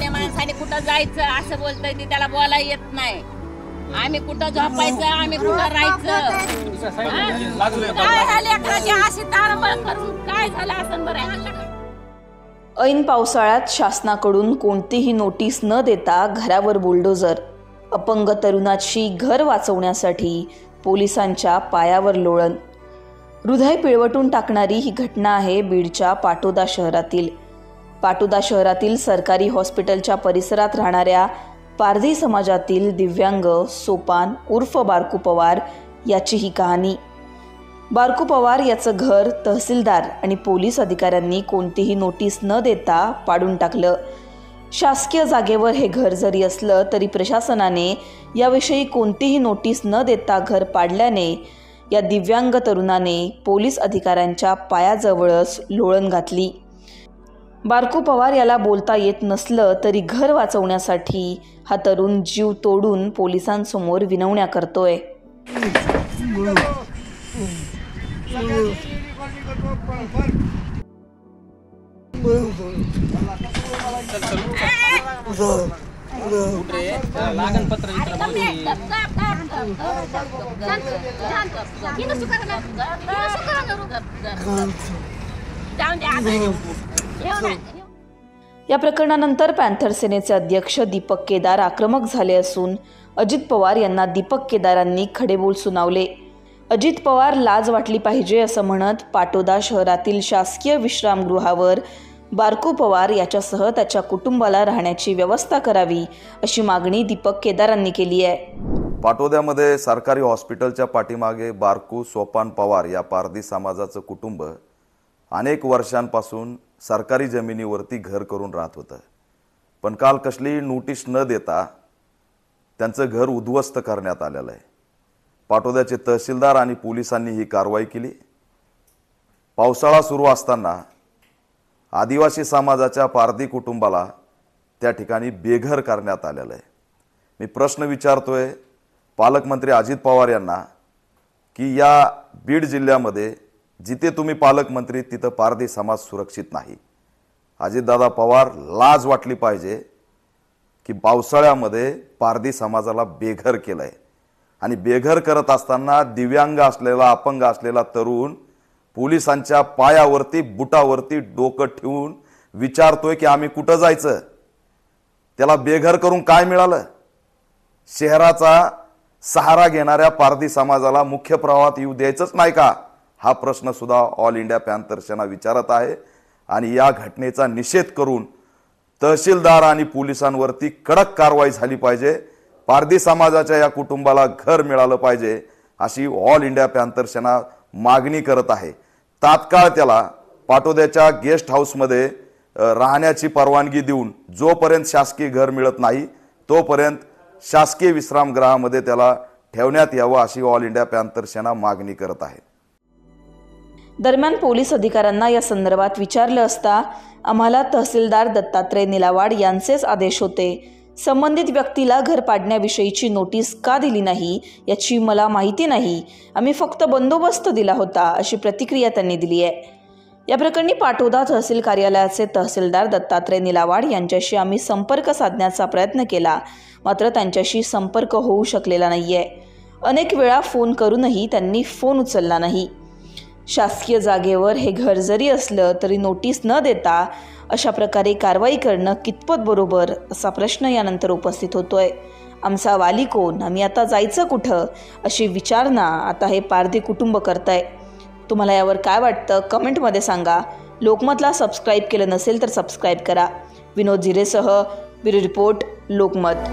माणसाने कुठं जायचं असं बोलतोय ती त्याला बोलायला येत नाही। आम्ही कुठं झोपायचं, आम्ही कुठं राहायचं, काय झाले लेकराची अशी तारंबळ करून काय झालं असं बरं। ऐन पावसाळ्यात शासनाकडून कोणतीही नोटीस न देता घरावर बुलडोजर, अपंग तरुणाची घर वाचवण्यासाठी पोलिसांच्या पायावर लोळण। हृदय पिळवटून टाकणारी ही घटना आहे बीडच्या पाटोदा शहरातील। पाटोदा शहरातील सरकारी हॉस्पिटलच्या परिसरात राहणाऱ्या पारधी समाजातील दिव्यांग सोपान उर्फ बारकू पवार याची ही कहाणी। बारकू पवार याचं घर तहसीलदार आणि पोलीस अधिकाऱ्यांनी कोणतीही नोटीस न देता पाडून टाकलं। शासकीय जागेवर हे घर जरी असलं तरी प्रशासनाने याविषयी कोणतीही नोटीस न देता घर पाडल्याने या दिव्यांग तरुणाने पोलीस अधिकाऱ्यांच्या पायाजवळच लोळण घातली। बारकू पवार याला बोलता येत नसलं तरी घर वाचवण्यासाठी हा तरुण जीव तोडून पोलिसांसमोर विनवण्या करतोय। या प्रकरणानंतर पॅन्थर सेनेचे अध्यक्ष दीपक केदार आक्रमक झाले असून अजित पवार यांना दीपक केदारांनी खडेबोल सुनावले। अजित पवार लाज वाटली पाहिजे असं म्हणत पाटोदा शहरातील शासकीय विश्रामगृहावर बारकू पवार याच्यासह त्याच्या कुटुंबाला राहण्याची व्यवस्था करावी अशी मागणी दीपक केदारांनी केली आहे। पाटोद्यामध्ये सरकारी हॉस्पिटलच्या पाठीमागे बारकू सोपान पवार या पारधी समाजाचं कुटुंब अनेक वर्षांपासून सरकारी जमिनीवरती घर करून राहत होतं, पण काल कसली नोटीस न देता त्यांचं घर उद्ध्वस्त करण्यात आलेलं आहे। पाटोद्याचे तहसीलदार आणि पोलिसांनी ही कारवाई केली। पावसाळा सुरू असताना आदिवासी समाजाच्या पारधी कुटुंबाला त्या ठिकाणी बेघर करण्यात आलेलं आहे। मी प्रश्न विचारतोय पालकमंत्री अजित पवार यांना की या बीड जिल्ह्यामध्ये जिथे तुम्ही पालकमंत्री तिथं पारधी समाज सुरक्षित नाही। अजितदादा पवार लाज वाटली पाहिजे की पावसाळ्यामध्ये पारधी समाजाला बेघर केलंय आणि बेघर करत असताना दिव्यांग असलेला अपंग असलेला तरुण पोलिसांच्या पायावरती बुटावरती डोकं ठेवून विचारतोय की आम्ही कुठं जायचं, त्याला बेघर करून काय मिळालं? शहराचा सहारा घेणाऱ्या पारधी समाजाला मुख्य प्रवाहात येऊ द्यायचंच नाही का? हा प्रश्न सुद्धा ऑल इंडिया पॅन्थर सेना विचारत आहे आणि या घटनेचा निषेध करून तहसीलदार आणि पोलिसांवरती कडक कारवाई झाली पाहिजे। पारधी समाजाच्या या कुटुंबाला घर मिळालं पाहिजे अशी ऑल इंडिया पॅन्थर सेना मागणी करत आहे। तात्काळ त्याला पाटोद्याच्या गेस्ट हाऊसमध्ये राहण्याची परवानगी देऊन जोपर्यंत शासकीय घर मिळत नाही तोपर्यंत शासकीय विश्रामगृहामध्ये त्याला ठेवण्यात यावं अशी ऑल इंडिया पॅन्थर सेना मागणी करत आहे। दरम्यान पोलीस अधिकाऱ्यांना या संदर्भात विचारलं असता आम्हाला तहसीलदार दत्तात्रय निलावाड यांचेच आदेश होते, संबंधित व्यक्तीला घर पाडण्याविषयीची नोटीस का दिली नाही याची मला माहिती नाही, आम्ही फक्त बंदोबस्त दिला होता अशी प्रतिक्रिया त्यांनी दिली आहे। या प्रकरणी पाटोदा तहसील कार्यालयाचे तहसीलदार दत्तात्रय निलावाड यांच्याशी आम्ही संपर्क साधण्याचा प्रयत्न केला, मात्र त्यांच्याशी संपर्क होऊ शकलेला नाहीये। अनेक वेळा फोन करूनही त्यांनी फोन उचलला नाही। शासकीय जागेवर हे घर जरी असलं तरी नोटीस न देता अशा प्रकारे कारवाई करणं कितपत बरोबर असा प्रश्न यानंतर उपस्थित होतोय। आमचा वाली कोण, आम्ही आता जायचं कुठं अशी विचारणा आता हे पारधी कुटुंब करतंय। तुम्हाला यावर काय वाटतं कमेंटमध्ये सांगा। लोकमतला सबस्क्राईब केलं नसेल तर सबस्क्राईब करा। विनोद झिरेसह ब्युरो रिपोर्ट लोकमत।